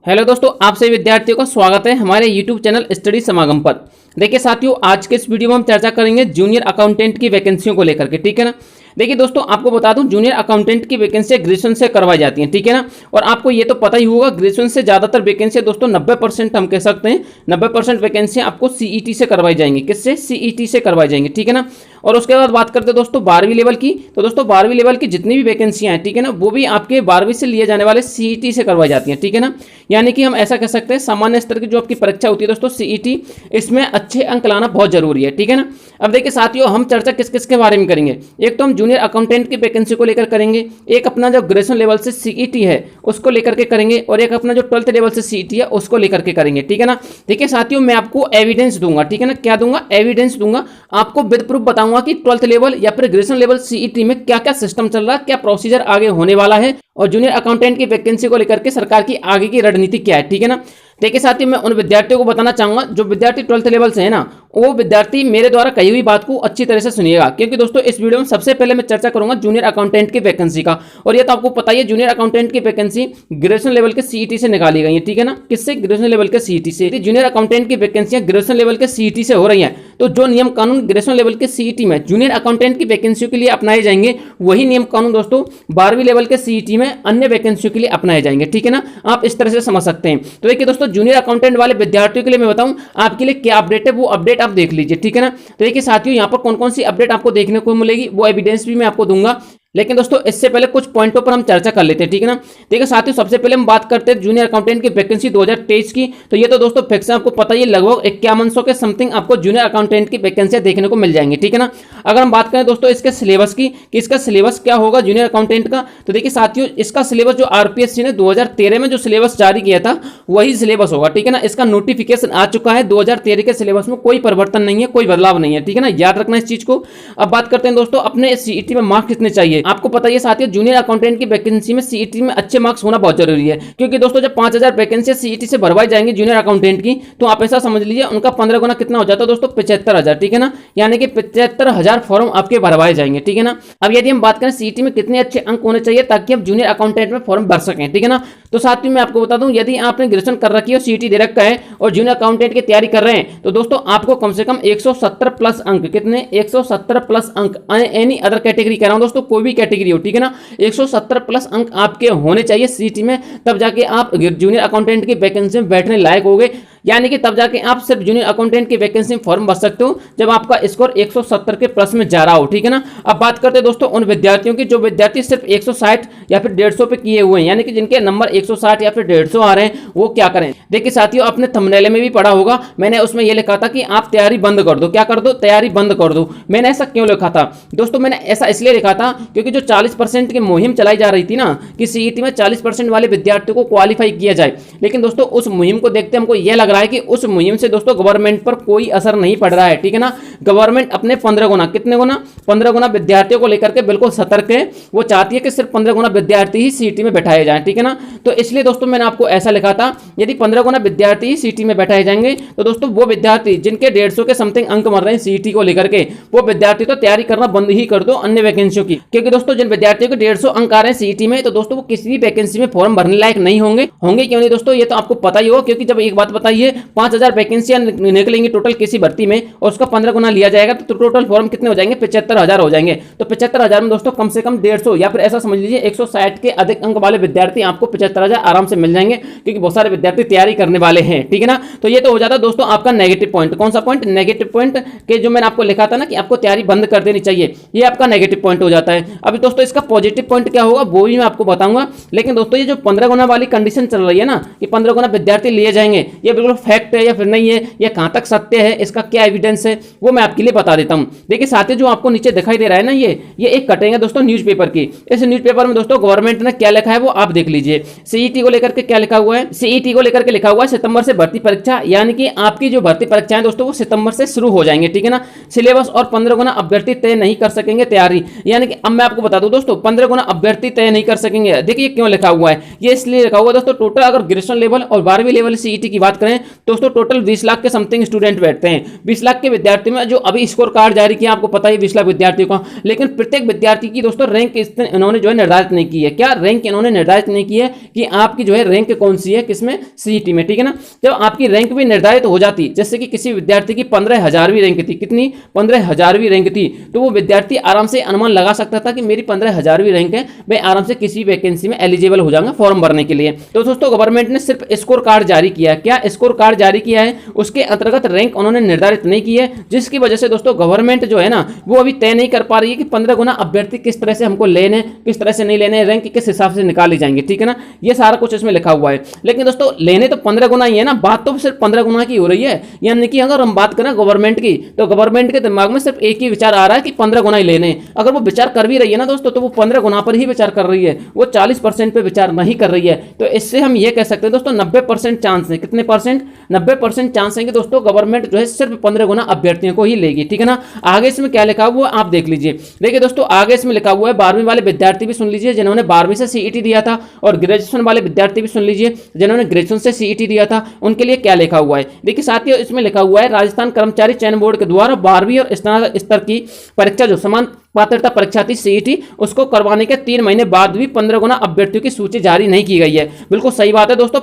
Hello दोस्तों, आप सभी विद्यार्थियों का स्वागत है हमारे YouTube चैनल स्टडी समागम पर। देखिए साथियों, आज के इस वीडियो में हम चर्चा करेंगे जूनियर अकाउंटेंट की वैकेंसियों को लेकर के, ठीक है ना। देखिए दोस्तों, आपको बता दूं जूनियर अकाउंटेंट की वैकेंसी ग्रेजुएशन से करवाई जाती हैं, ठीक है ना। और आपको ये तो पता ही होगा, ग्रेजुएशन से ज़्यादातर वैकेंसी दोस्तों 90% हम कह सकते हैं 90% वैकेंसी आपको सीईटी से करवाई जाएंगी। किससे? सीईटी से करवाई जाएंगी, ठीक है ना। और उसके बाद बात करते हैं दोस्तों 12वीं लेवल की। तो दोस्तों 12वीं लेवल की जितनी भी वैकेंसियां हैं, ठीक है ना, वो भी आपके 12वीं से लिए जाने वाले सीईटी से करवाई जाती हैं, ठीक है ना। यानी कि हम ऐसा कह सकते हैं सामान्य स्तर की जो आपकी परीक्षा होती है दोस्तों सीईटी, इसमें अच्छे अंक लाना बहुत जरूरी है, ठीक है ना। अब देखिए साथियों, हम चर्चा किस किस के बारे में करेंगे। एक तो हम जूनियर अकाउंटेंट की वैकेंसी को लेकर करेंगे, एक अपना जो ग्रेजुएशन लेवल से सीईटी है उसको लेकर के करेंगे, और एक अपना जो 12th लेवल से सीईटी है उसको लेकर के करेंगे, ठीक है ना। देखिए साथियों, मैं आपको एविडेंस दूंगा, ठीक है ना। क्या दूंगा? एविडेंस दूंगा। आपको विद प्रूफ बताऊंगा कि 12th लेवल या फिर ग्रेजुएशन लेवल सीईटी में क्या क्या सिस्टम चल रहा है, क्या प्रोसीजर आगे होने वाला है, और जूनियर अकाउंटेंट की वैकेंसी को लेकर के सरकार की आगे की रणनीति क्या है, ठीक है ना। देखिए साथियों, मैं उन विद्यार्थियों को बताना चाहूंगा जो विद्यार्थी 12th लेवल से है ना, वो विद्यार्थी मेरे द्वारा कही हुई बात को अच्छी तरह से सुनिएगा, क्योंकि दोस्तों इस वीडियो में सबसे पहले मैं चर्चा करूंगा जूनियर अकाउंटेंट की वैकेंसी का। और ये तो आपको पता ही है, जूनियर अकाउंटेंट की वैकेंसी ग्रेजुएशन लेवल के सीईटी से निकाली गई है, ठीक है ना। किससे? ग्रेजुएशन लेवल के सीईटी से। जूनियर अकाउंटेंट की वैकेंसियां ग्रेजुएशन लेवल के सीईटी से हो रही हैं, तो जो नियम कानून ग्रेजुएशन लेवल के सीईटी में जूनियर अकाउंटेंट की वैकेंसियों के लिए अपनाए जाएंगे, वही नियम कानून दोस्तों 12वीं लेवल के सीईटी में अन्य वैकेंसियों के लिए अपनाए जाएंगे, ठीक है ना। आप इस तरह से समझ सकते हैं। तो देखिए दोस्तों, जूनियर अकाउंटेंट वाले विद्यार्थियों के लिए मैं बताऊं आपके लिए क्या अपडेट है, वो अपडेट आप देख लीजिए, ठीक है ना। तो देखिए साथियों, यहाँ पर कौन कौन सी अपडेट आपको देखने को मिलेगी, वो एविडेंस भी मैं आपको दूंगा। लेकिन दोस्तों इससे पहले कुछ पॉइंटों पर हम चर्चा कर लेते हैं, ठीक है ना। देखिए साथियों, सबसे पहले हम बात करते हैं जूनियर अकाउंटेंट की वैकेंसी 2023 की। तो ये तो दोस्तों फिक्स है, आपको पता ही, लगभग 5100 के समथिंग आपको जूनियर अकाउंटेंट की वैकेंसियां देखने को मिल जाएंगी, ठीक है ना। अगर हम बात करें दोस्तों इसके सिलेबस की कि इसका सिलेबस क्या होगा जूनियर अकाउंटेंट का, तो देखिए साथियों, इसका सिलेबस जो आरपीएससी ने 2013 में जो सिलेबस जारी किया था वही सिलेबस होगा, ठीक है ना। इसका नोटिफिकेशन आ चुका है, 2013 के सिलेबस में कोई परिवर्तन नहीं है, कोई बदलाव नहीं है, ठीक है ना। याद रखना इस चीज को। अब बात करते हैं दोस्तों अपने सीईटी में मार्क्स कितने चाहिए। आपको पता ही है जूनियर अकाउंटेंट की वैकेंसी में सीईटी में अच्छे मार्क्स होना बहुत जरूरी है, क्योंकि दोस्तों जब 5000 वैकेंसी सीईटी से भरवाई जाएंगी जूनियर अकाउंटेंट की, तो आप ऐसा समझ लीजिए उनका 15 गुना कितना हो जाता है दोस्तों, 75,000, ठीक है ना। यानी कि 75,000 फॉर्म आपके भरवाए जाएंगे, ठीक है ना। अब यदि हम बात करें सीईटी में कितने अच्छे अंक होने चाहिए ताकि आप जूनियर अकाउंटेंट में फॉर्म भर सकें, ठीक है ना। तो साथ ही मैं आपको बता दूं, यदि आपने ग्रेजुएशन कर रखी है, सीईटी दे रखा है और जूनियर अकाउंटेंट की तैयारी कर रहे हैं, तो दोस्तों आपको कम से कम 170 प्लस अंक, कितने? 170 प्लस अंक, एनी अदर कैटेगरी कह रहा हूं दोस्तों, कोई भी कैटेगरी हो, ठीक है ना। 170 प्लस अंक आपके होने चाहिए सीईटी में, तब जाके आप जूनियर अकाउंटेंट की वैकेंसी में बैठने लायक हो गए। यानी कि तब जाके आप सिर्फ जूनियर अकाउंटेंट की वैकेंसी में फॉर्म भर सकते हो जब आपका स्कोर 170 के प्लस में जा रहा हो, ठीक है ना। अब बात करते हैं दोस्तों उन विद्यार्थियों की जो विद्यार्थी सिर्फ 160 या फिर 150 पे किए हुए हैं, यानी कि जिनके नंबर 160 या फिर 150 आ रहे हैं, वो क्या करें। देखिए साथियों, अपने थंबनेल में भी पढ़ा होगा, मैंने उसमें यह लिखा था कि आप तैयारी बंद कर दो। क्या कर दो? तैयारी बंद कर दो। मैंने ऐसा क्यों लिखा था दोस्तों? मैंने ऐसा इसलिए लिखा था क्योंकि जो 40% की मुहिम चलाई जा रही थी ना, कि सीईटी में 40% वाले विद्यार्थियों को क्वालिफाई किया जाए, लेकिन दोस्तों उस मुहिम को देखते हमको यह लग रहा है कि उस मुहिम से दोस्तों गवर्नमेंट पर कोई असर नहीं पड़ रहा है, ठीक है ना। गवर्नमेंट अपने 15 गुना, कितने गुना? 15 गुना विद्यार्थियों को लेकर के बिल्कुल सतर्क है। वो चाहती है कि सिर्फ 15 गुना विद्यार्थी ही सीईटी में बैठाए जाएं, ठीक है ना। तो इसलिए दोस्तों मैंने आपको ऐसा लिखा था, यदि 15 गुना विद्यार्थी ही सीईटी में बैठाए जाएंगे तो दोस्तों वो विद्यार्थी जिनके 150 के समथिंग अंक मर रहे हैं सीईटी को लेकर के, वो विद्यार्थी तो तैयारी करना बंद ही कर दो अन्य वैकेंसियों की। क्योंकि दोस्तों जिन विद्यार्थियों के 150 अंक आ रहे हैं सीईटी में, तो दोस्तों वो किसी भी वैकेंसी में फॉर्म भरने लायक नहीं होंगे। क्यों नहीं दोस्तों? ये तो आपको पता ही होगा, क्योंकि जब एक बात बताइए 5000 वैकेंसियां निकलेंगी टोटल किसी भर्ती में और उसका 15 गुना लिया जाएगा, तो टोटल फॉर्म कितने हो जाएंगे? 75,000 हो जाएंगे। तो 75,000 में दोस्तों कम से कम 150 या फिर ऐसा समझ लीजिए 160 के अधिक अंक वाले विद्यार्थी आपको 75,000 आराम से मिल जाएंगे, क्योंकि बहुत सारे विद्यार्थी तैयारी करने वाले हैं, ठीक है ना। तो ये तो हो जाता है दोस्तों आपका नेगेटिव पॉइंट। कौन सा पॉइंट? नेगेटिव पॉइंट के जो मैंने आपको लिखा था ना कि आपको तैयारी बंद कर देनी चाहिए, ये आपका नेगेटिव पॉइंट हो जाता है। अभी दोस्तों इसका पॉजिटिव पॉइंट क्या होगा वो भी मैं आपको बताऊंगा। लेकिन दोस्तों ये जो 15 गुना वाली कंडीशन चल रही है ना कि 15 गुना विद्यार्थी लिए जाएंगे, ये बिल्कुल फैक्ट है या फिर नहीं है, ये कहां तक सत्य है, इसका क्या एविडेंस है, वो मैं आपके लिए बता देता हूं। देखिए साथियों, जो आपको नीचे दिखाई दे रहा है ना, ये एक कटिंग है दोस्तों न्यूज़पेपर की। इस न्यूज़पेपर में दोस्तों गवर्नमेंट ने क्या लिखा है वो आप देख लीजिए। सीईटी को लेकर के क्या लिखा हुआ है? सीईटी को लेकर के लिखा हुआ है सितंबर से भर्ती परीक्षा, यानी कि आपकी जो भर्ती परीक्षाएं दोस्तों वो सितंबर से शुरू हो जाएंगे, ठीक है ना। सिलेबस और 15 गुना अभ्यर्थी तय नहीं कर सकेंगे तैयारी, यानी कि अब मैं आपको बता दूं दोस्तों 15 गुना अभ्यर्थी तय नहीं कर सकेंगे। देखिए क्यों लिखा हुआ है, ये इसलिए लिखा हुआ है दोस्तों, टोटल अगर ग्रेजुएशन लेवल और 12वीं लेवल सीईटी की बात करें दोस्तों टोटल 20 लाख के समथिंग स्टूडेंट बैठते हैं। 20 लाख के विद्यार्थियों में जो अभी स्कोर कार्ड जारी किया, आपको पता है 20 लाख विद्यार्थियों का, लेकिन प्रत्येक विद्यार्थी की दोस्तों रैंक इन्होंने जो है निर्धारित नहीं की है। क्या रैंक इन्होंने निर्धारित नहीं की है कि आपकी जो है रैंक कौन सी है, किसमें, सीईटी में, ठीक है ना। जब आपकी रैंक भी निर्धारित हो जाती, जैसे कि किसी विद्यार्थी की 15,000वीं रैंक थी, कितनी, 15,000वीं रैंक थी, तो वो विद्यार्थी आराम से अनुमान लगा सकता था कि मेरी 15,000वीं रैंक है, मैं आराम से किसी वैकेंसी में एलिजिबल हो जाऊंगा फॉर्म भरने के लिए। तो दोस्तों गवर्नमेंट ने सिर्फ स्कोर कार्ड जारी किया है। क्या स्कोर कार्ड जारी किया है, उसके अंतर्गत रैंक उन्होंने निर्धारित नहीं की है, जिसकी वजह से दोस्तों गवर्नमेंट जो है ना वो अभी तय नहीं कर पा रही है कि 15 गुना अभ्यर्थी किस तरह से हमको लेने, किस तरह से नहीं लेने, रैंक किस हिसाब से निकाली जाएंगे, ठीक है ना। ये सारा कुछ इसमें लिखा हुआ है, लेकिन दोस्तों लेने तो 15 गुना ही है ना, बात तो सिर्फ 15 गुना की हो रही है। यानी कि अगर हम बात करें गवर्नमेंट की, तो गवर्नमेंट के दिमाग में सिर्फ एक ही विचार आ रहा है कि 15 गुना ही लेने। अगर वो विचार कर भी रही है ना दोस्तों, तो वो 15 गुना पर ही विचार कर रही है, वो 40% पे विचार नहीं कर रही है। तो इससे हम ये कह सकते हैं दोस्तों 90% चांस है, कितने परसेंट, 90% चांस है कि दोस्तों गवर्नमेंट जो है सिर्फ 15 गुना अभ्यर्थियों को ही लेगी, ठीक है ना। आगे इसमें क्या लिखा हुआ है आप देख लीजिए। देखिए दोस्तों आगे इसमें लिखा हुआ है, 12वीं वाले विद्यार्थी भी सुन लीजिए जिन्होंने 12वीं से सीईटी दिया था, और ग्रेजुएशन वाले विद्यार्थी भी सुन लीजिए जिन्होंने ग्रेजुएशन से सीईटी दिया था, उनके लिए क्या लिखा हुआ है। देखिए साथियों इसमें लिखा हुआ है, राजस्थान कर्मचारी चयन बोर्ड के द्वारा 12वीं और स्नातक स्तर की परीक्षा जो समान पात्रता परीक्षा थी सीईटी, उसको करवाने के 3 महीने बाद भी 15 गुना अभ्यर्थियों की सूची जारी नहीं की गई है। बिल्कुल सही बात है दोस्तों,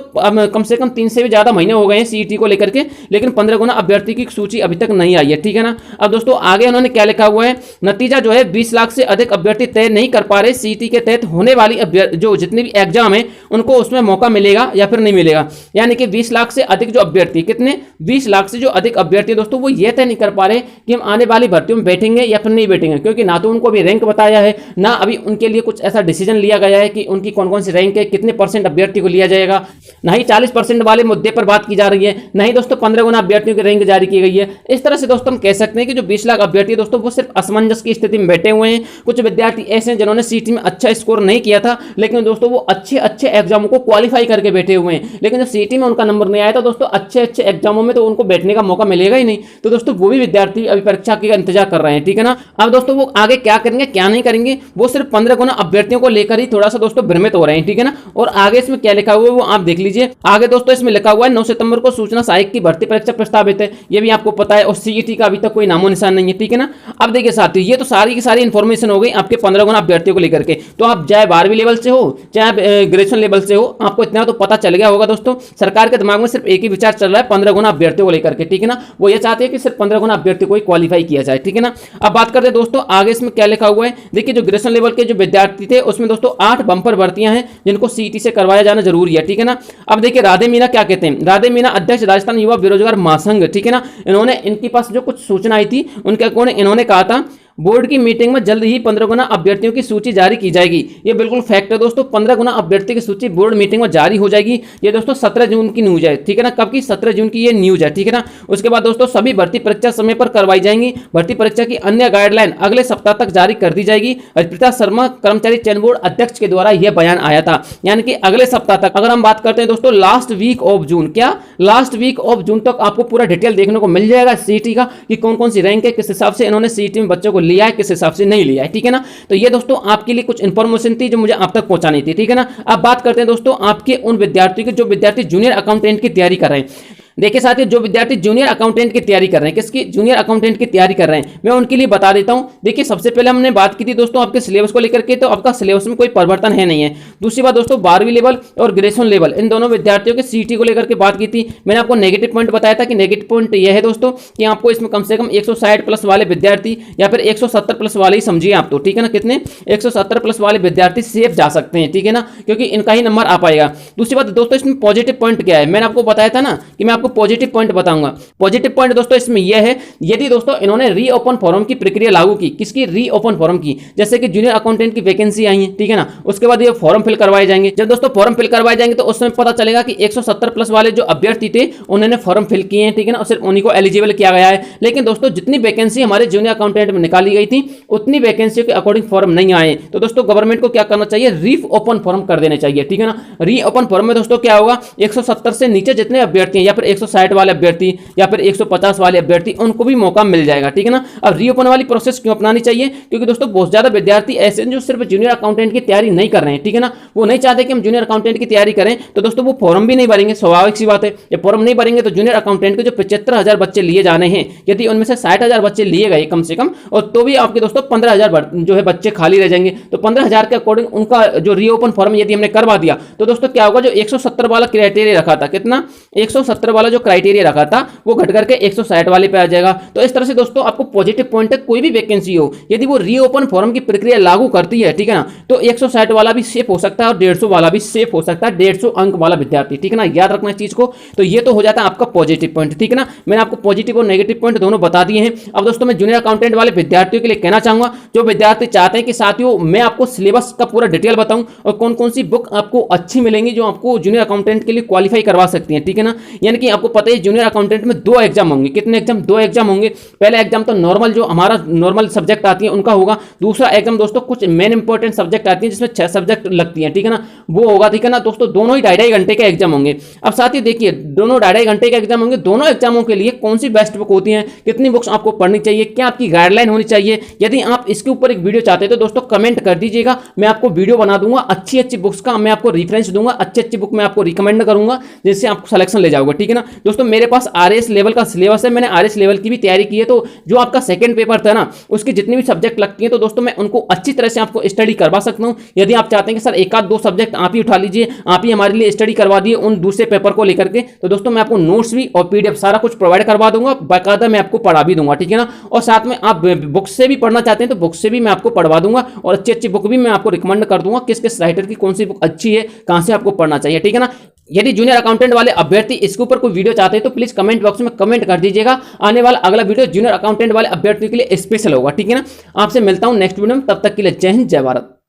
कम से कम 3 से भी ज्यादा महीने हो गए हैं सीईटी को लेकर के, लेकिन 15 गुना अभ्यर्थी की सूची अभी तक नहीं आई है, ठीक है ना। अब दोस्तों आगे उन्होंने क्या लिखा हुआ है, नतीजा जो है 20 लाख से अधिक अभ्यर्थी तय नहीं कर पा रहे, सीईटी के तहत होने वाली जो जितनी भी एग्जाम है उनको उसमें मौका मिलेगा या फिर नहीं मिलेगा। यानी कि 20 लाख से अधिक जो अभ्यर्थी, कितने, 20 लाख से जो अधिक अभ्यर्थी दोस्तों वो ये तय नहीं कर पा रहे कि हम आने वाली भर्तियों में बैठेंगे या फिर नहीं बैठेंगे, क्योंकि ना तो उनको अभी रैंक बताया है, ना अभी उनके लिए कुछ ऐसा डिसीजन लिया गया है कि उनकी कौन कौन सी रैंक है, कितने परसेंट अभ्यर्थी को लिया जाएगा, ना ही 40% वाले मुद्दे पर बात की जा रही है, ना ही दोस्तों 15 गुना अभ्यर्थियों की रैंक जारी की गई है। इस तरह से दोस्तों हम कह सकते हैं कि जो 20 लाख अभ्यर्थी दोस्तों वो सिर्फ असमंजस की स्थिति में बैठे हुए हैं। कुछ विद्यार्थी ऐसे हैं जिन्होंने सीईटी में अच्छा स्कोर नहीं किया था, लेकिन दोस्तों वो अच्छे अच्छे एग्जामों को क्वालिफाई करके बैठे हुए हैं, लेकिन जब सीईटी में उनका नंबर नहीं आया तो दोस्तों अच्छे अच्छे एग्जामों में तो उनको बैठने का मौका मिलेगा ही नहीं। तो दोस्तों वो भी विद्यार्थी अभी परीक्षा का इंतजार कर रहे हैं, ठीक है ना। अब दोस्तों वो आगे क्या करेंगे क्या नहीं करेंगे, वो सिर्फ 15 गुना अभ्यर्थियों को लेकर ही थोड़ा सा दोस्तों भ्रमित हो रहे हैं, ठीक है ना। और आगे इसमें क्या लिखा हुआ है वो आप देख लीजिए। आगे दोस्तों इसमें लिखा हुआ है 9 सितंबर को सूचना सहायक की भर्ती परीक्षा प्रस्तावित है, ये भी आपको पता है, और सीईटी का अभी तक कोई नामो निशान नहीं है, ठीक है ना। अब देखिए साथियों ये तो सारी की सारी इंफॉर्मेशन हो गई आपके 15 गुना अभ्यर्थियों को लेकर के। तो आप चाहे 12वीं लेवल से हो चाहे ग्रेजुएशन लेवल से हो, आपको इतना तो पता चल गया होगा दोस्तों, सरकार के दिमाग में सिर्फ एक ही विचार चल रहा है 15 गुना अभ्यर्थियों को लेकर के, ठीक है ना। वो ये चाहते हैं कि सिर्फ 15 गुना अभ्यर्थी को क्वालिफाई किया जाए, ठीक है ना। अब बात करते हैं दोस्तों आगे इसमें क्या लिखा हुआ है। देखिए जो ग्रेजुएशन लेवल के जो विद्यार्थी थे उसमें दोस्तों 8 बंपर भर्तियां हैं जिनको सीईटी से करवाया जाना जरूरी है, ठीक है ना। अब देखिए राधे मीना क्या कहते हैं, राधे मीना अध्यक्ष राजस्थान युवा बेरोजगार महासंघ, ठीक है ना। इन्होंने, इनके पास जो कुछ सूचना आई थी उनके अकॉर्डिंग इन्होंने कहा था बोर्ड की मीटिंग में जल्द ही 15 गुना अभ्यर्थियों की सूची जारी की जाएगी। ये बिल्कुल फैक्ट है दोस्तों, 15 गुना अभ्यर्थी की सूची बोर्ड मीटिंग में जारी हो जाएगी। ये दोस्तों 17 जून की न्यूज है, ठीक है ना। कब की, 17 जून की ये न्यूज है, ठीक है ना। उसके बाद दोस्तों सभी भर्ती परीक्षा समय पर करवाई जाएंगी। भर्ती परीक्षा की अन्य गाइडलाइन अगले सप्ताह तक जारी कर दी जाएगी। हरिप्रीता शर्मा कर्मचारी चयन बोर्ड अध्यक्ष के द्वारा यह बयान आया था, यानी कि अगले सप्ताह तक। अगर हम बात करते हैं दोस्तों लास्ट वीक ऑफ जून, क्या लास्ट वीक ऑफ जून तक आपको पूरा डिटेल देखने को मिल जाएगा सीईटी का कि कौन कौन सी रैंक है, किस हिसाब से इन्होंने सीईटी में बच्चों को लिया है, किस हिसाब से नहीं लिया है, ठीक है ना। तो ये दोस्तों आपके लिए कुछ इंफॉर्मेशन थी जो मुझे आप तक पहुंचानी थी, ठीक है ना। अब बात करते हैं दोस्तों आपके उन विद्यार्थियों की जो विद्यार्थी जूनियर अकाउंटेंट की तैयारी कर रहे हैं। देखिए साथियों जो विद्यार्थी जूनियर अकाउंटेंट की तैयारी कर रहे हैं, किसकी, जूनियर अकाउंटेंट की तैयारी कर रहे हैं, मैं उनके लिए बता देता हूं। देखिए सबसे पहले हमने बात की थी दोस्तों आपके सिलेबस को लेकर के, तो आपका सिलेबस में कोई परिवर्तन है नहीं है। दूसरी बात दोस्तों 12वीं लेवल और ग्रेजुएशन लेवल इन दोनों विद्यार्थियों के सीईटी को लेकर के बात की थी। मैंने आपको नेगेटिव पॉइंट बताया था कि नेगेटिव पॉइंट यह है दोस्तों कि आपको इसमें कम से कम 160 प्लस वाले विद्यार्थी या फिर 170 प्लस वाले ही समझिए आप, तो ठीक है ना। कितने, 170 प्लस वाले विद्यार्थी सेफ जा सकते हैं, ठीक है ना, क्योंकि इनका ही नंबर आ पाएगा। दूसरी बात दोस्तों इसमें पॉजिटिव पॉइंट क्या है, मैंने आपको बताया था ना कि मैं आपको पॉजिटिव पॉइंट बताऊंगा। पॉजिटिव पॉइंट दोस्तों इसमें यह है, यदि दोस्तों इन्होंने रीओपन फॉर्म की प्रक्रिया लागू की, किसकी, रीओपन फॉर्म की, जैसे कि जूनियर अकाउंटेंट की वैकेंसी आई है, ठीक है ना, उसके बाद ये फॉर्म फिल करवाए जाएंगे। जब दोस्तों फॉर्म फिल करवाए जाएंगे तो उसमें पता चलेगा कि 170 प्लस वाले जो अभ्यर्थी थे उन्होंने फॉर्म फिल किए हैं, ठीक है ना, और सिर्फ उन्हीं को एलिजिबल किया गया है। लेकिन दोस्तों जितनी वैकेंसी हमारे जूनियर अकाउंटेंट में निकाली गई थी उतनी वैकेंसी के अकॉर्डिंग फॉर्म नहीं आए। तो दोस्तों गवर्नमेंट को क्या करना चाहिए, रीओपन फॉर्म कर देने चाहिए, ठीक है ना। रीओपन फॉर्म में दोस्तों क्या होगा, 170 से नीचे जितने अभ्यर्थी हैं या फिर 160 वाले अभ्यर्थी या फिर 150 वाले अभ्यर्थी, उनको भी मौका मिल जाएगा, ठीक है ना। अब रीओपन वाली प्रोसेस क्यों अपनानी चाहिए, क्योंकि दोस्तों बहुत ज्यादा विद्यार्थी ऐसे हैं जो सिर्फ जूनियर अकाउंटेंट की तैयारी नहीं कर रहे हैं, ठीक है ना। वो नहीं चाहते कि हम जूनियर अकाउंटेंट की तैयारी करें, तो दोस्तों वो फॉर्म भी नहीं भरेंगे, स्वाभाविक सी बात है। जब फॉर्म नहीं भरेंगे तो जूनियर अकाउंटेंट के जो 75,000 बच्चे लिए जाने हैं, यदि उनमें से 60,000 बच्चे लिए गए कम से कम, और तो भी आपके दोस्तों 15,000 जो है बच्चे खाली रह जाएंगे। तो 15,000 के अकॉर्डिंग उनका जो रीओपन फॉर्म यदि हमने करवा दिया तो दोस्तों क्या होगा, जो 170 वाला क्राइटेरिया रखा था, कितना 170 वाला जो क्राइटेरिया रखा था वो घट करके 160 वाले पे आ जाएगा। तो इस तरह से दोस्तों आपको पॉजिटिव पॉइंट है, कोई भी वैकेंसी हो यदि वो रीओपन फॉर्म की प्रक्रिया लागू करती है, ठीक है ना, तो 160 वाला भी सेफ हो सकता है और 150 वाला भी सेफ हो सकता है, 150 अंक वाला विद्यार्थी, ठीक है ना। याद रखना इस चीज को। तो ये तो हो जाता है आपका पॉजिटिव पॉइंट, ठीक है ना। मैंने आपको पॉजिटिव और नेगेटिव पॉइंट दोनों बता दिए हैं। अब दोस्तों मैं जूनियर अकाउंटेंट वाले विद्यार्थियों के लिए कहना चाहूंगा, जो विद्यार्थी चाहते हैं कि साथियों मैं आपको सिलेबस का पूरा डिटेल बताऊं और कौन कौन सी बुक आपको अच्छी मिलेंगी जो आपको जूनियर अकाउंटेंट के लिए क्वालिफाई करवा सकती हैं, ठीक है ना। यानी कि आपको पता है जूनियर अकाउंटेंट में 2 एग्जाम होंगे। कितने एग्जाम? 2 एग्जाम होंगे। पहला एग्जाम तो नॉर्मल जो हमारा नॉर्मल सब्जेक्ट आती है उनका होगा। दूसरा एग्जाम दोस्तों कुछ मेन इंपॉर्टेंट सब्जेक्ट आती है जिसमें 6 सब्जेक्ट लगती हैं, ठीक है ना, वो होगा, ठीक है ना। दोस्तों दोनों ही 2.5 घंटे के एग्जाम होंगे। अब साथ ही देखिए दोनों 2.5 घंटे के एग्जाम होंगे। दोनों एग्जामों के लिए कौन सी बेस्ट बुक होती है, कितनी बुक्स आपको पढ़नी चाहिए, क्या आपकी गाइडलाइन होनी चाहिए, यदि आप इसके ऊपर एक वीडियो चाहते हैं तो दोस्तों कमेंट कर दीजिएगा। मैं आपको वीडियो बना दूंगा, अच्छी अच्छी बुक्स का मैं आपको रेफरेंस दूंगा, अच्छी अच्छी बुक मैं आपको रिकमेंड करूंगा जिससे आप सिलेक्शन ले जाओगे, ठीक है ना। दोस्तों मेरे पास आरएस लेवल का सिलेबस है, मैंने आरएस लेवल की भी तैयारी की है। तो जो आपका सेकंड पेपर था ना, उसकी जितनी भी सब्जेक्ट लगती है तो दोस्तों मैं उनको अच्छी तरह से आपको स्टडी करवा सकता हूं। यदि आप चाहते हैं कि सर एक आध 2 सब्जेक्ट आप ही उठा लीजिए, आप ही हमारे लिए स्टडी करवा दिए उन दूसरे पेपर को लेकर के, तो दोस्तों मैं आपको नोट्स भी और पीडीएफ सारा कुछ प्रोवाइड करवा दूंगा, बाकायदा मैं आपको पढ़ा भी दूंगा, ठीक है ना। और साथ में आप बुक से भी पढ़ना चाहते हैं तो बुक से भी मैं आपको पढ़वा दूंगा और अच्छी अच्छी बुक भी मैं आपको रिकमेंड कर दूंगा, किस किस राइटर की कौन सी बुक अच्छी है, कहां से आपको पढ़ना चाहिए, ठीक है ना। यदि जूनियर अकाउंटेंट वाले अभ्यर्थी इसके ऊपर कोई वीडियो चाहते हैं तो प्लीज कमेंट बॉक्स में कमेंट कर दीजिएगा। आने वाला अगला वीडियो जूनियर अकाउंटेंट वाले अभ्यर्थियों के लिए स्पेशल होगा, ठीक है ना। आपसे मिलता हूं नेक्स्ट वीडियो में, तब तक के लिए जय हिंद जय भारत।